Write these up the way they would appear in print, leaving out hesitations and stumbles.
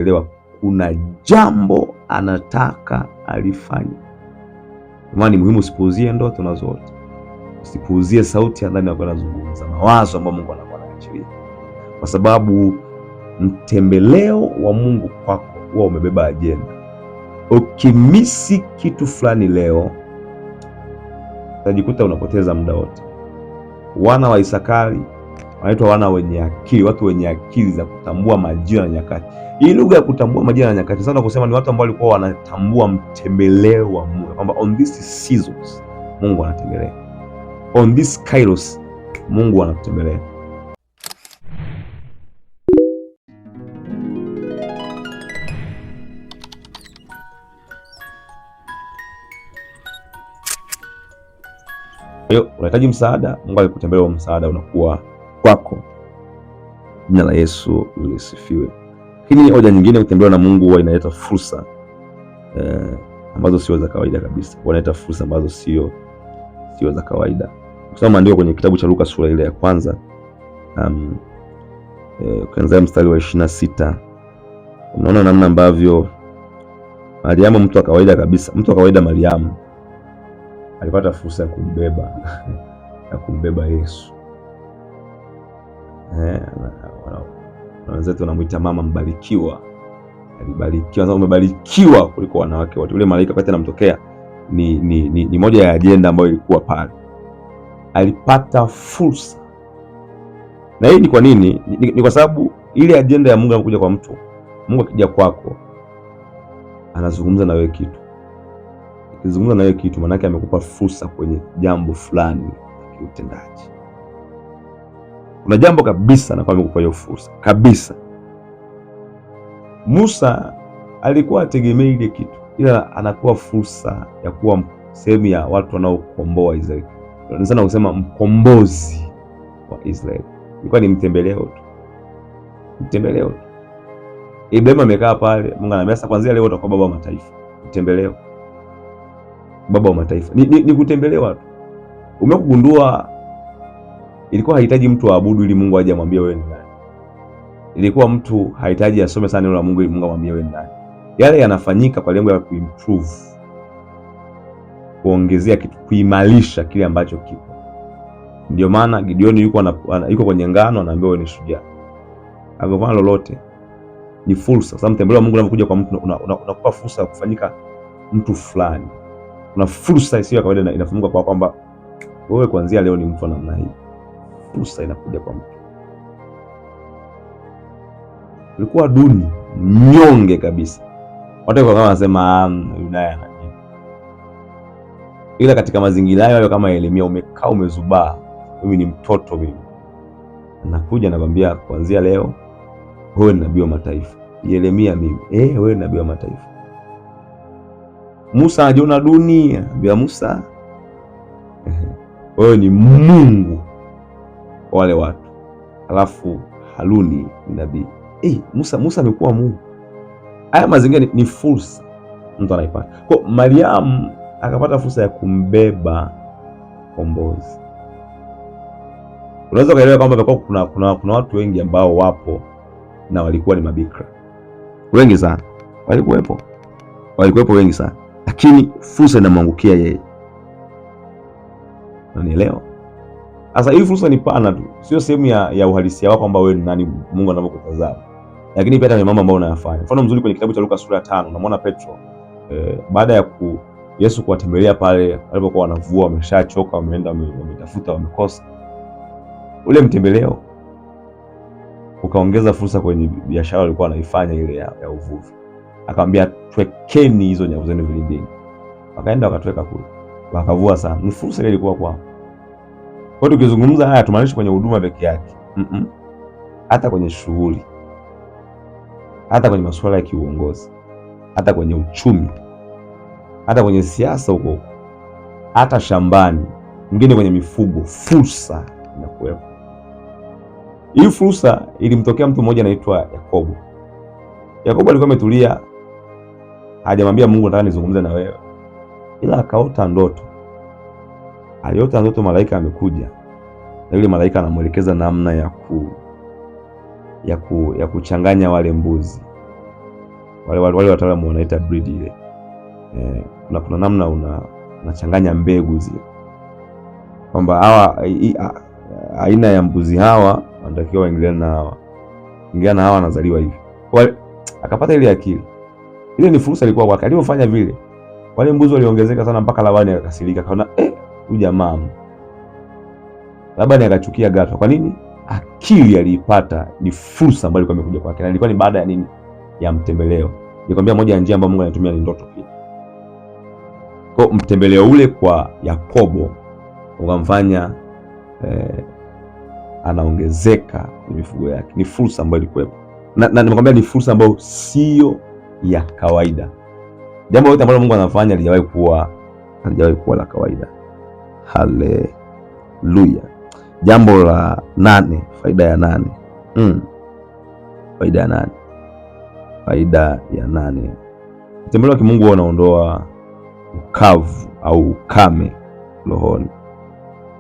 Elewa, kuna jambo anataka alifanye. Maana ni muhimu usipuuzie ndoto na zote. Usipuuzie sauti ya ndani yako inazungumza, mawazo ambayo Mungu anakuwa anaachilia. Kwa sababu mtembeleo wa Mungu kwako huwa umebeba ajenda. Ukimisi kitu fulani leo, utajikuta unapoteza muda wote. Wana wa Isakari wanaitwa wana wenye akili, watu wenye akili za kutambua majira na nyakati. Hii lugha ya kutambua majira na nyakati sana kusema ni watu ambao walikuwa wanatambua mtembeleo wa Mungu, kwamba on this seasons Mungu anatembelea, on this kairos Mungu anatembelea. Kwa hiyo unahitaji msaada, Mungu akikutembelea, msaada unakuwa kwako. Jina la Yesu lisifiwe. Lakini hoja nyingine, kutembelewa na Mungu huwa inaleta fursa ambazo sio za kawaida kabisa. Inaleta fursa ambazo sio za kawaida. Kusoma maandiko kwenye kitabu cha Luka sura ile ya kwanza, kuanzia mstari wa 26, unaona namna ambavyo Mariamu, mtu wa kawaida kabisa, mtu wa kawaida Mariamu alipata fursa ya kumbeba Yesu. Wenzetu wanamuita mama mbarikiwa. Alibarikiwa, sasa umebarikiwa kuliko wanawake wote. Yule malaika wakati anamtokea ni moja ya ajenda ambayo ilikuwa pale. Alipata fursa. Na hii ni kwa nini? Ni kwa sababu ile ajenda ya Mungu inakuja kwa mtu. Mungu akija kwako anazungumza na wewe kitu. Akizungumza na wewe kitu, maana yake amekupa fursa kwenye jambo fulani kiutendaji. Kuna jambo kabisa na kwa amekupa hiyo fursa kabisa. Musa alikuwa ategemea ile kitu, ila anakuwa fursa ya kuwa sehemu ya watu wanaokomboa Israeli. Ndio sana kusema mkombozi wa Israeli. Ilikuwa ni mtembeleo tu. Mtembeleo tu. Ibrahim amekaa pale, Mungu anamwambia sasa kuanzia leo utakuwa baba wa mataifa. Mtembeleo. Baba wa mataifa. Ni kutembelewa tu. Umekugundua ilikuwa hahitaji mtu aabudu ili Mungu aje amwambie wewe ni nani. Ilikuwa mtu hahitaji asome sana neno la Mungu ili Mungu amwambie wewe ni nani. Yale yanafanyika kwa lengo la kuimprove, kuongezea kitu, kuimarisha kile ambacho kipo. Ndio maana Gideoni yuko kwenye ngano, anaambiwa wewe ni shujaa. Akafanya lolote ni fursa. Sasa mtembeleo wa Mungu unapokuja kwa mtu, unakupa fursa ya kufanyika mtu fulani. Kuna fursa isiyo ya kawaida inafunguka kwa kwamba wewe kuanzia leo ni mtu wa namna hii. Fursa inakuja kwa mtu. Ulikuwa duni, mnyonge kabisa. Watu kama wanasema Yudaya na nini. Ila katika mazingira hayo kama Yeremia, umekaa umezubaa, mimi ni mtoto mimi. Anakuja anakuambia kuanzia leo wewe ni nabii wa mataifa. Yeremia mimi, wewe ni nabii wa mataifa. Musa anajiona duni, anambia Musa, wewe ni Mungu kwa wale watu. Alafu Haruni ni nabii. Musa amekuwa Mungu. Haya mazingira ni fursa mtu anaipata. Kwa Mariamu akapata fursa ya kumbeba kombozi. Unaweza kuelewa kwamba kuna watu wengi ambao wapo na walikuwa ni mabikira. Wengi sana. Walikuwepo wengi sana. Lakini fursa inamwangukia yeye. Unanielewa? Sasa hii fursa ni pana tu. Sio sehemu ya uhalisia wako kwamba wewe ni nani Mungu anapokutazama. Lakini pia ni mambo ambayo unayafanya. Mfano mzuri kwenye kitabu cha Luka sura ya 5 unamwona Petro baada ya Yesu kuwatembelea pale walipokuwa wanavua, wameshachoka, wameenda wametafuta, wamekosa. Ule mtembeleo ukaongeza fursa kwenye biashara walikuwa wanaifanya ile ya uvuvi. Akamwambia twekeni hizo nyavu zenu vilindini. Wakaenda wakatweka kule. Wakavua sana. Ni fursa ile ilikuwa kwao. Kwa hiyo tukizungumza haya tumaanishi kwenye huduma peke yake. Hata kwenye shughuli. Hata kwenye masuala ya kiuongozi. Hata kwenye uchumi. Hata kwenye siasa huko. Hata shambani. Mwingine kwenye mifugo, fursa inakuwepo. Hii fursa ilimtokea mtu mmoja anaitwa Yakobo. Yakobo alikuwa ametulia, hajamwambia Mungu nataka nizungumze na wewe. Ila akaota ndoto. Aliota ndoto malaika amekuja. Na yule malaika anamuelekeza namna ya kuchanganya wale mbuzi. wale wataalamu wanaita breed ile. Kuna namna unachanganya mbegu zile, kwamba hawa aina ya mbuzi hawa wanatakiwa waingiliane na hawa, ingiliana na hawa, anazaliwa hivi. Akapata ile akili. Ile ni fursa ilikuwa kwake. Alipofanya vile, wale mbuzi waliongezeka sana mpaka Labani akakasirika, kaona huyu jamaa. Labani akachukia ghafla. Kwa nini? Akili aliipata ni fursa ambayo ilikuwa imekuja kwake, na ilikuwa ni baada ya nini? Ya mtembeleo. Nikwambia moja ya njia ambayo Mungu anatumia ni ndoto pia. Kwa mtembeleo ule kwa Yakobo ukamfanya anaongezeka kwenye mifugo yake. Ni fursa ambayo ilikuwepo. Na nimekwambia ni fursa ambayo sio ya kawaida. Jambo lote ambalo Mungu anafanya halijawahi kuwa la kawaida. Haleluya. Jambo la 8, faida ya 8. Faida ya 8. Mtembeleo wa kimungu unaondoa ukavu au ukame rohoni.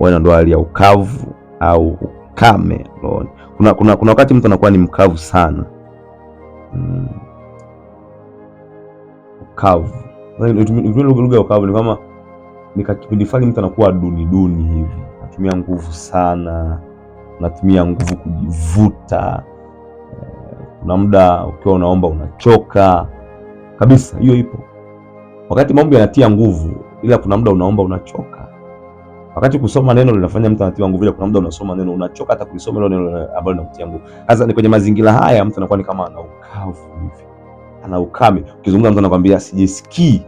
Unaondoa hali ya ukavu au ukame rohoni. Kuna wakati mtu anakuwa ni mkavu sana. Ukavu. Lugha ya ukavu ni kama kipindi fulani mtu anakuwa duni hivi. Anatumia nguvu sana, anatumia nguvu kujivuta. Kuna muda ukiwa unaomba unachoka kabisa. Hiyo ipo. Wakati maombi yanatia nguvu, ila kuna muda unaomba unachoka. Wakati kusoma neno linafanya mtu anatia nguvu, ila kuna muda unasoma neno unachoka hata kulisoma hilo neno ambalo linakutia nguvu. Sasa ni kwenye mazingira haya mtu anakuwa ni kama ana ukavu hivi. Ana ukame. Ukizungumza mtu anakuambia sijisikii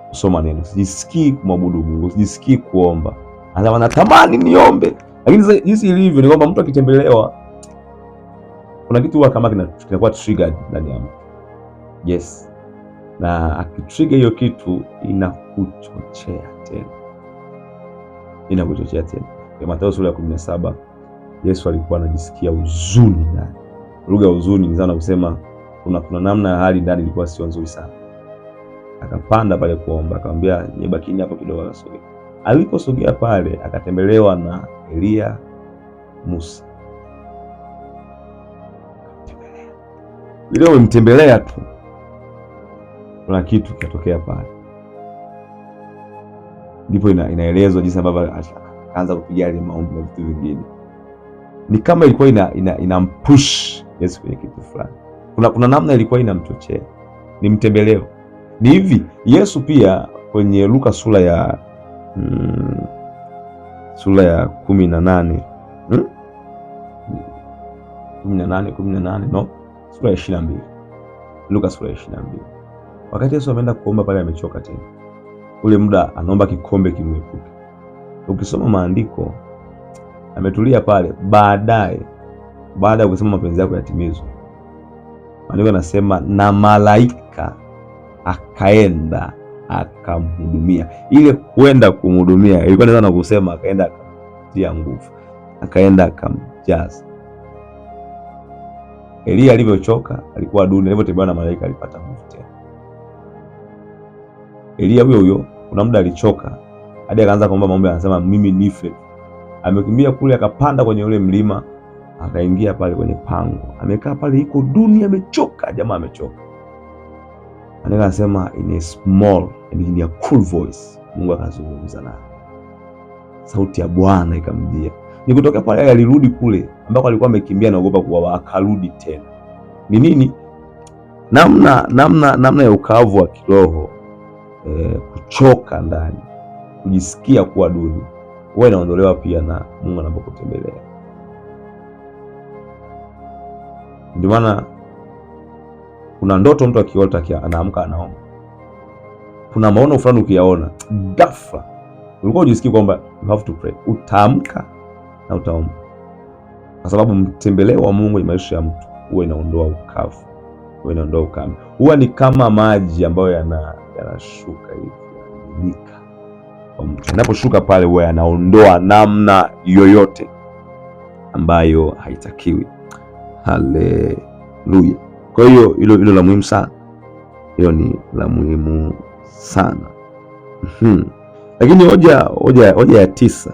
kusoma neno, sijisikii kumwabudu Mungu, sijisikii kuomba. Anasema natamani niombe. Lakini jinsi ilivyo ni kwamba mtu akitembelewa kuna kitu huwa kama kinakuwa triggered ndani ya mtu. Yes. Na akitrigger hiyo kitu inakuchochea tena. Kwa Mathayo sura ya 17 Yesu alikuwa anajisikia huzuni ndani. Lugha ya huzuni ni sana kusema kuna namna ya hali ndani ilikuwa sio nzuri sana. Akapanda pale kuomba, akamwambia nyebakini hapo kidogo akasogea. Aliposogea pale akatembelewa na Elia, Musa. Ile umemtembelea tu, kuna kitu kinatokea pale. Ndipo inaelezwa jinsi ambavyo akaanza kupiga ile maombi na vitu vingine. Ni kama ilikuwa inampush Yesu kwenye kitu fulani. Kuna namna ilikuwa inamchochea. Ni mtembeleo. Ni hivi, Yesu pia kwenye Luka sura ya 18 sura ya 22. Luka sura ya 22. Wakati Yesu ameenda kuomba pale amechoka tena. Ule muda anaomba kikombe kimwepuke. Ukisoma maandiko ametulia pale, baada ya kusema mapenzi yako yatimizwe. Maandiko yanasema na malaika akaenda akamhudumia. Ile kwenda kumhudumia ilikuwa ni sana kusema akaenda akamtia nguvu, akaenda akamjaza. Elia alivyochoka, alikuwa duni, alivyotembea na malaika alipata nguvu tena. Elia huyo kuna muda alichoka hadi akaanza kuomba maombi, anasema mimi nife. Amekimbia kule akapanda kwenye ule mlima, akaingia pale kwenye pango. Amekaa pale iko duni, amechoka, jamaa amechoka. Anasema in a small and in a cool voice Mungu akazungumza naye. Sauti ya Bwana ikamjia. Ni kutoka pale alirudi kule ambako alikuwa amekimbia na ogopa kuwa, akarudi tena. Ni nini? Namna ya ukavu wa kiroho, kuchoka ndani, kujisikia kuwa duni, huwa inaondolewa pia na Mungu anapokutembelea. Ndio maana kuna ndoto mtu akiota anaamka anaomba. Kuna maono fulani ukiyaona ghafla ulikuwa ujisikii kwamba you have to pray, utaamka na utaomba, kwa sababu mtembeleo wa Mungu kwenye maisha ya mtu huwa inaondoa ukavu, huwa inaondoa ukame. Huwa ni kama maji ambayo yanashuka hivi yanamiminika kwa mtu. Yanaposhuka pale huwa yanaondoa namna yoyote ambayo haitakiwi. Haleluya. Kwa hiyo hilo la muhimu sana. Hilo ni la muhimu sana. Lakini hoja ya 9.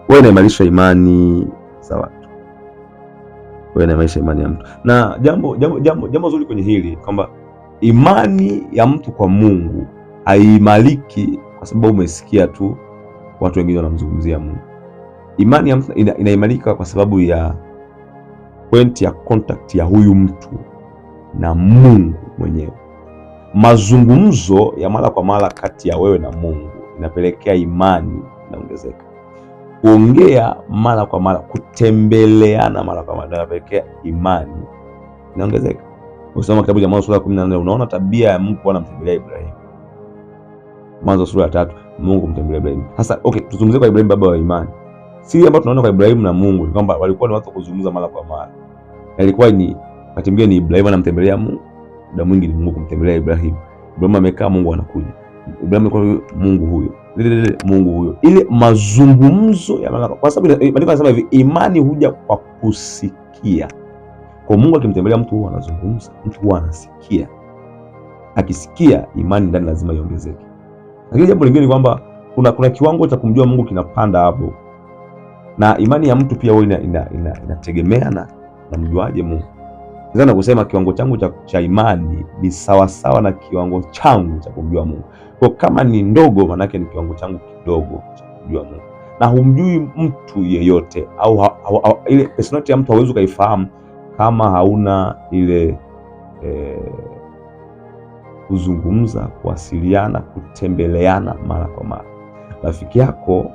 Wewe inaimarisha imani za watu. kwa hiyo maisha imani ya mtu. Na jambo zuri kwenye hili kwamba imani ya mtu kwa Mungu haiimariki kwa sababu umesikia tu watu wengine wanamzungumzia Mungu. Imani ya mtu inaimarika kwa sababu ya point ya contact ya huyu mtu na Mungu mwenyewe. Mazungumzo ya mara kwa mara kati ya wewe na Mungu inapelekea imani inaongezeka. Kuongea mara kwa mara, kutembeleana mara kwa mara inapelekea imani inaongezeka. Ukisoma kitabu cha Mwanzo sura ya 14 unaona tabia ya Mungu anamtembelea Ibrahimu. Mwanzo sura ya 3 Mungu mtembelea Ibrahimu. Sasa tuzungumzie kwa Ibrahimu, baba wa imani. Siri ambayo tunaona kwa Ibrahimu na Mungu ni kwamba walikuwa ni watu kuzungumza mara kwa mara. Ilikuwa ni wakati mwingine ni Ibrahimu anamtembelea Mungu, muda mwingi ni Mungu kumtembelea Ibrahimu. Ibrahimu amekaa, Mungu anakuja. Ibrahimu kwa Mungu huyo. Mungu huyo. Ile mazungumzo ya mara, kwa sababu maandiko yanasema hivi, imani huja kwa kusikia. Kwa Mungu akimtembelea mtu huwa anazungumza, mtu huwa anasikia. Akisikia, imani ndani lazima iongezeke. Lakini jambo lingine ni kwamba kuna kiwango cha kumjua Mungu kinapanda hapo. Na imani ya mtu pia huwa inategemea na mjuaje Mungu. Naweza kusema kiwango changu cha imani ni sawasawa na kiwango changu cha kumjua Mungu. Kwa kama ni ndogo, maana yake ni kiwango changu kidogo cha kumjua Mungu. Na humjui mtu yeyote au ile personality ya mtu hauwezi kaifahamu kama hauna ile kuzungumza, kuwasiliana, kutembeleana mara kwa mara. Rafiki yako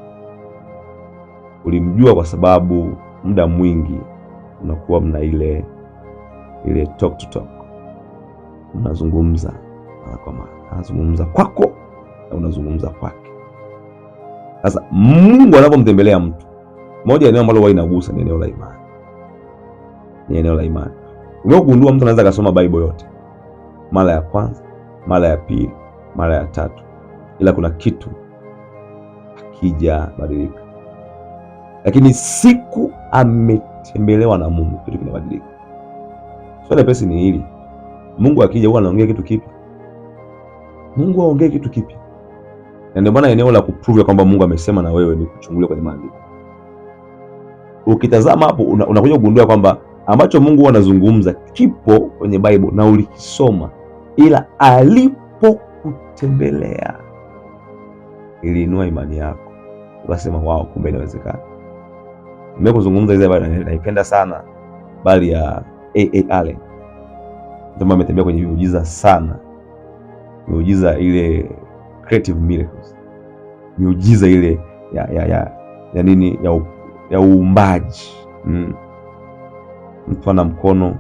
ulimjua kwa sababu muda mwingi unakuwa mna ile talk to talk, unazungumza mara kwa mara, anazungumza kwako na unazungumza kwake. Sasa Mungu anapomtembelea mtu, moja eneo ambalo huwa inagusa ni eneo la imani. Ni eneo la imani. Umegundua mtu anaweza kusoma Bible yote mara ya kwanza, mara ya pili, mara ya tatu, ila kuna kitu hakija badilika. Lakini siku ametembelewa na Mungu, kitu kinabadilika. Swali pesi ni hili. Mungu akija huwa anaongea kitu kipi? Mungu aongee kitu kipi? Na ndio maana eneo la kuprove kwamba Mungu amesema na wewe ni kuchungulia kwenye maandiko. Ukitazama hapo unakuja kugundua kwamba ambacho Mungu huwa anazungumza kipo kwenye Bible na ulikisoma, ila alipokutembelea iliinua imani yako. Ukasema wow, kumbe inawezekana. Nimekuzungumza hizo habari, naipenda sana bali ya A.A. Allen. Ndio ametembea kwenye miujiza sana. Miujiza ile creative miracles. Miujiza ile ya nini ya uumbaji. Mtu ana mkono,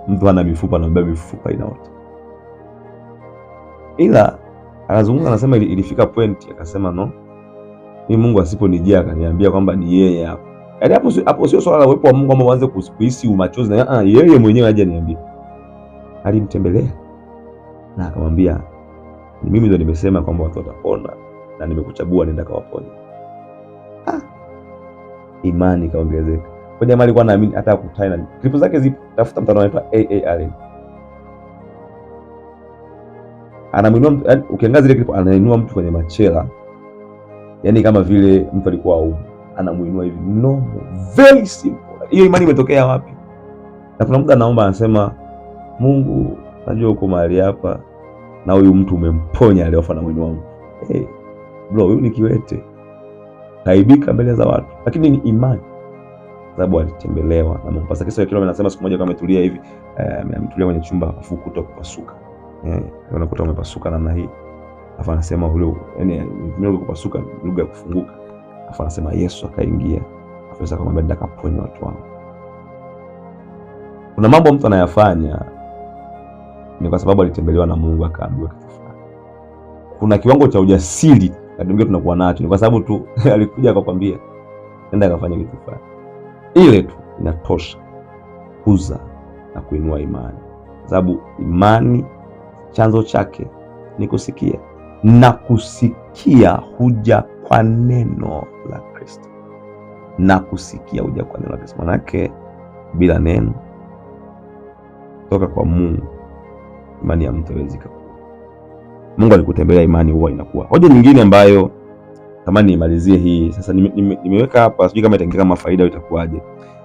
mtu ana mifupa, anabeba mifupa inaota. Ila anazungumza, anasema ilifika point akasema no, mimi Mungu asiponijia akaniambia kwamba ni yeye hapo. Yaani hapo sio swala la uwepo wa Mungu kwamba uanze kuhisi umachozi na yeye mwenyewe aje niambie. Alimtembelea na akamwambia, mimi ndio nimesema kwamba watu watapona na nimekuchagua nenda kawaponye. Imani kaongezeka. Kwa jamaa alikuwa anaamini hata kukutana na clip zake zipo, tafuta mtandao anaitwa A.A. Allen. Anamuinua, ukiangalia zile clip anainua mtu kwenye machela. Yaani kama vile mtu alikuwa au anamuinua hivi. No, very simple. Hiyo imani imetokea wapi? Na kuna muda naomba, anasema Mungu, najua uko mahali hapa na huyu mtu umemponya aliofa na muinua mtu. Hey, bro, huyu ni kiwete. Kaibika mbele za watu. Lakini ni imani. Sababu alitembelewa na Mungu. Pastor Kisa kile anasema siku moja kama ametulia hivi, ametulia kwenye chumba afu kuto kupasuka. Unakuta umepasuka namna hii. Afa anasema ule, yani ndio kupasuka lugha ya kufunguka. Afa anasema Yesu akaingia. Afisa akamwambia nenda kaponya watu wangu. Kuna mambo mtu anayafanya ni kwa sababu alitembelewa na Mungu akaambiwa kitu fulani. Kuna kiwango cha ujasiri ndio tunakuwa nacho ni kwa sababu tu alikuja akakwambia nenda kafanya kitu fulani. Ile tu inatosha kuza na kuinua imani. Sababu imani chanzo chake ni kusikia, na kusikia huja kwa neno la Kristo. Na kusikia huja kwa neno la Kristo. Manake bila neno toka kwa Mungu, imani ya mtu haiwezi kukua. Mungu alikutembelea, imani huwa inakuwa. Hoja nyingine ambayo tamani nimalizie hii. Sasa nimeweka hapa, sijui kama itaingia kama faida itakuwaje.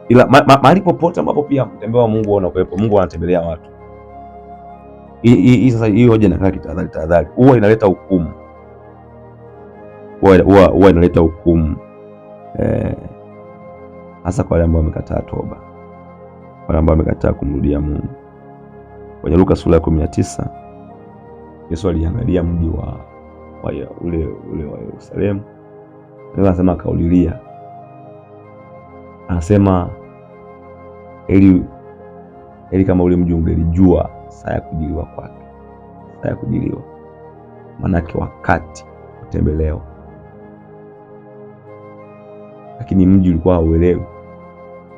ila mahali popote ambapo pia mtembeo wa Mungu unakuwepo, Mungu anatembelea watu. Hii sasa, hii hoja inakaa tahadhari, huwa inaleta hukumu, huwa inaleta hukumu hasa kwa wale ambao wamekataa toba, wale ambao wamekataa kumrudia Mungu. Kwenye Luka sura ya 19 Yesu aliangalia mji ule wa Yerusalemu, anasema akaulilia, anasema eli kama ule mji ungelijua saa ya kujiliwa kwake, saa ya kujiliwa, manake wakati kutembelewa, lakini mji ulikuwa hauelewi.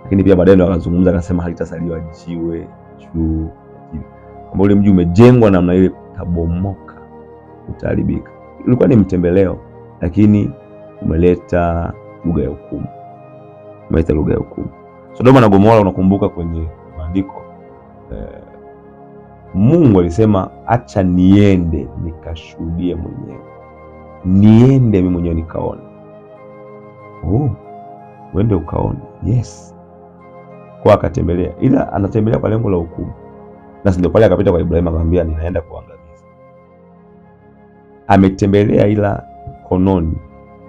Lakini pia baadaye akazungumza akasema halitasaliwa jiwe juu, kama ule mji umejengwa namna ile utabomoka, utaharibika. Ulikuwa ni mtembeleo, lakini umeleta lugha ya hukumu, umeleta lugha ya hukumu. Sodoma na Gomora, unakumbuka kwenye maandiko Mungu alisema acha niende nikashuhudie mwenyewe, niende mimi mwenyewe nikaone. Uende ukaone, yes. Kwa akatembelea, ila anatembelea kwa lengo la hukumu, na ndio pale akapita kwa Ibrahim akamwambia ninaenda kuangamiza. Ametembelea ila mkononi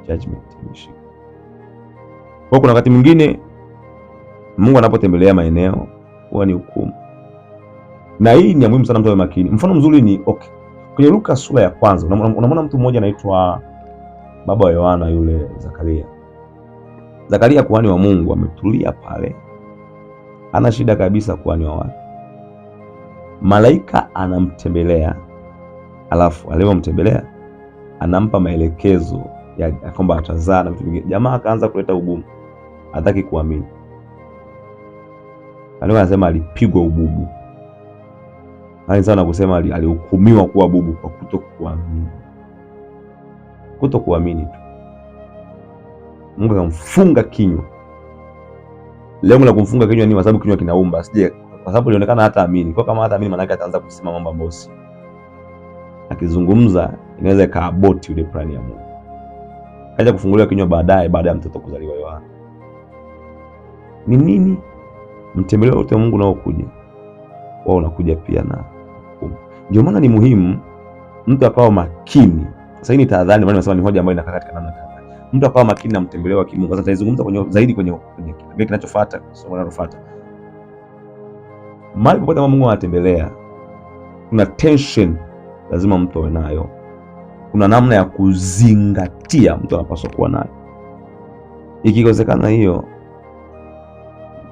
judgment imeshika. Kwa kuna wakati mwingine Mungu anapotembelea maeneo huwa ni hukumu, na hii ni muhimu sana mtu awe makini. Mfano mzuri ni kwenye Luka sura ya 1 unamwona mtu mmoja anaitwa baba wa Yohana, yule Zakaria kuhani wa Mungu, ametulia pale, ana shida kabisa, kuhani wa watu. Malaika anamtembelea, alafu alipomtembelea anampa maelekezo ya kwamba atazaa na vitu vingine. Jamaa akaanza kuleta ugumu, hataki kuamini. Anasema alipigwa ububu, sana kusema alihukumiwa kuwa bubu kwa kutokuamini tu. Mungu akamfunga kinywa. Lengo la kumfunga kinywa ni kwa sababu kinywa kinaumba, sije kwa sababu ilionekana hata amini. Kwa kama hata amini, maana yake ataanza kusema mambo ambayo si, akizungumza inaweza ikaaboti ile plani ya Mungu. Kaja kufunguliwa kinywa baada ya mtoto kuzaliwa Yohana. Ni nini? Mtembeleo wote wa Mungu nao kuja, wao unakuja pia na hukumu. Ndio maana ni muhimu mtu akawa makini. Sasa hii ni tahadhari, maana nasema ni hoja ambayo inakaa katika namna tahadhari. Mtu akawa makini na mtembeleo wa kimungu. Sasa tutazungumza zaidi kwenye kile kinachofuata, somo linalofuata. Mahali popote Mungu anatembelea, kuna tension lazima mtu awe nayo. Kuna namna ya kuzingatia mtu anapaswa kuwa nayo. Ikikosekana hiyo,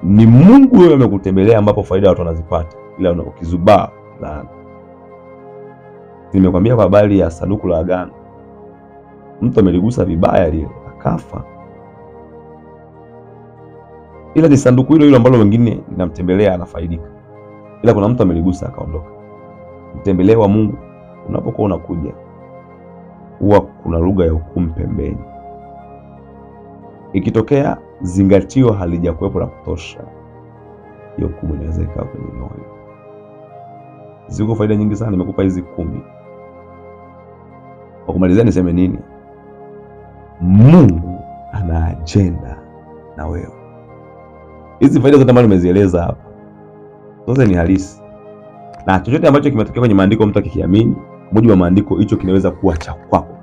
ni Mungu yeye amekutembelea ambapo faida watu wanazipata, ila ukizubaa laana. Nimekwambia kwa habari ya sanduku la agano, mtu ameligusa vibaya lile akafa, ila ni sanduku hilo ambalo wengine linamtembelea anafaidika, ila kuna mtu ameligusa akaondoka. Mtembeleo wa Mungu unapokuwa unakuja, huwa kuna lugha ya hukumu pembeni. Ikitokea zingatio halijakuwepo la kutosha, hiyo hukumu inaweza ikawa kwenye moyo. Ziko faida nyingi sana, nimekupa hizi 10. Kwa kumalizia niseme nini? Mungu ana agenda na wewe. Hizi faida zote ambazo nimezieleza hapa, zote ni halisi, na chochote ambacho kimetokea kwenye maandiko mtu akikiamini, mujibu wa maandiko, hicho kinaweza kuwa cha kwako.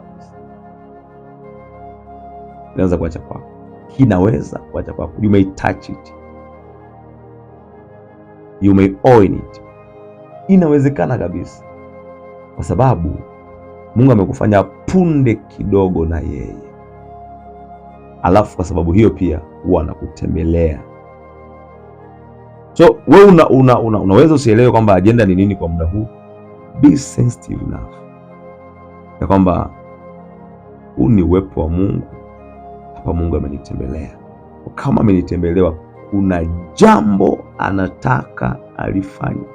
Kinaweza kuwa cha kwako. Kinaweza kuwa cha kwako. You may touch it, you may own it. Inawezekana kabisa, kwa sababu Mungu amekufanya punde kidogo na yeye. Alafu kwa sababu hiyo pia huwa anakutembelea. So wewe unaweza usielewe kwamba agenda ni nini kwa muda huu. Be sensitive enough ya kwamba huu ni uwepo wa Mungu. Hapa Mungu amenitembelea. Kama amenitembelewa, kuna jambo anataka alifanye.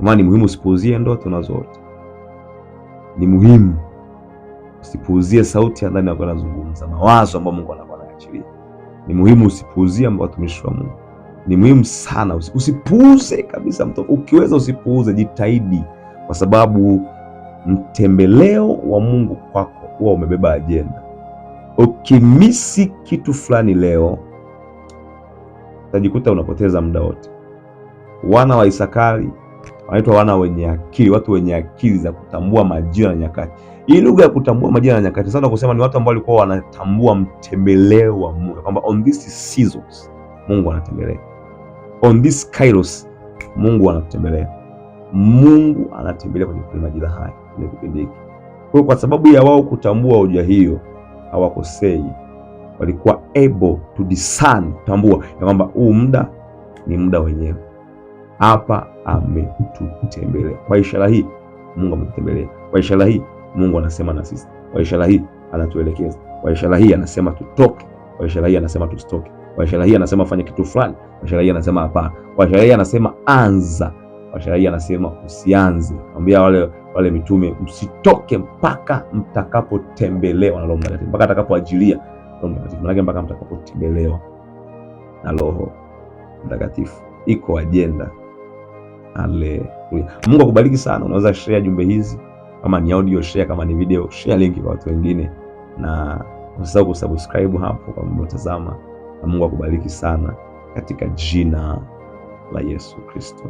Maana ni muhimu usipuuzie ndoto na zote. Ni muhimu usipuuzie sauti ya ndani ya anazungumza, mawazo ambayo Mungu anakuwa anaachilia. Ni muhimu usipuuzie watumishi wa Mungu. Ni muhimu sana usipuuze kabisa mtu. Ukiweza usipuuze, jitahidi, kwa sababu mtembeleo wa Mungu kwako huwa umebeba ajenda. Ukimisi kitu fulani leo, utajikuta unapoteza muda wote. Wana wa Isakari wanaitwa wana wenye akili, watu wenye akili za kutambua majira na nyakati. Hii lugha ya kutambua majira na nyakati sana kusema ni watu ambao walikuwa wanatambua mtembeleo wa Mungu, kwamba on this seasons Mungu anatembelea, on this kairos Mungu anatembelea, Mungu anatembelea kwenye majira haya, kwenye kipindi hiki. Kwa sababu ya wao kutambua hoja hiyo, hawakosei, walikuwa able to discern, kutambua ya kwamba huu muda ni muda wenyewe, hapa ametutembelea. Kwa ishara hii Mungu ametutembelea, kwa ishara hii Mungu anasema na sisi, kwa ishara hii anatuelekeza, kwa ishara hii anasema tutoke, kwa ishara hii anasema tusitoke, kwa ishara hii anasema fanya kitu fulani, kwa ishara hii anasema hapana, kwa ishara hii anasema anza, kwa ishara hii anasema usianze. Anambia wale mitume, msitoke mpaka mtakapotembelewa na Roho Mtakatifu, mpaka atakapoajilia Roho Mtakatifu, maana mpaka mtakapotembelewa na Roho Mtakatifu. Iko ajenda. Haleluya. Mungu akubariki sana. Unaweza share jumbe hizi, kama ni audio share, kama ni video share link kwa watu wengine, na usisahau kusubscribe hapo kama unatazama, na Mungu akubariki sana katika jina la Yesu Kristo.